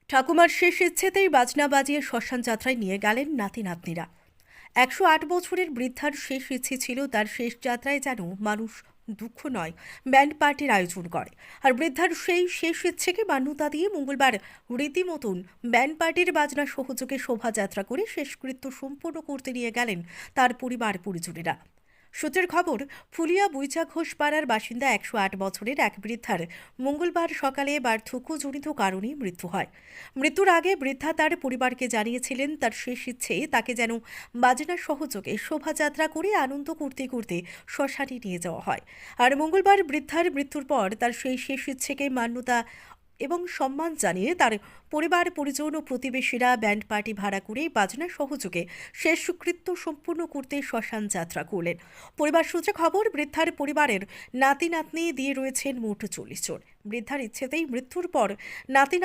ঠাকুমার শেষ ইচ্ছেতেই বাজনা বাজিয়ে শ্মশান যাত্রায় নিয়ে গেলেন নাতি নাতনিরা। 108 বছরের বৃদ্ধার শেষ ইচ্ছে ছিল তার শেষ যাত্রায় যেন মানুষ দুঃখ নয়, ব্যান্ড পার্টির আয়োজন করে। আর বৃদ্ধার সেই শেষ ইচ্ছেকে মান্যতা দিয়ে মঙ্গলবার রীতিমতন ব্যান্ড পার্টির বাজনা সহযোগে শোভাযাত্রা করে শেষকৃত্য সম্পূর্ণ করতে নিয়ে গেলেন তার পরিবার পরিজনেরা। সূত্রের খবর, ফুলিয়া বুইচা ঘোষ পাড়ার বাসিন্দা 108 বছরের এক বৃদ্ধার মঙ্গলবার সকালে বার্ধক্যজনিত কারণে মৃত্যু হয়। মৃত্যুর আগে বৃদ্ধা তার পরিবারকে জানিয়েছিলেন তার শেষ ইচ্ছে তাকে যেন বাজনা সহযোগে শোভাযাত্রা করে আনন্দ করতে করতে শ্মশানে নিয়ে যাওয়া হয়। আর মঙ্গলবার বৃদ্ধার মৃত্যুর পর তার সেই শেষ ইচ্ছেকে মান্যতা এবং সম্মান জানিয়ে তার পরিবার পরিজন ও প্রতিবেশীরা ব্যান্ড পার্টি ভাড়া করে বাজনা সহযোগে শেষকৃত্য সম্পূর্ণ করতে শ্মশান যাত্রা করলেন। পরিবার সূত্রে খবর, বৃদ্ধার পরিবারের নাতি নাতনি দিয়ে রয়েছেন মোট 40 জন। বৃদ্ধার ইচ্ছেতেই মৃত্যুর পর নাতি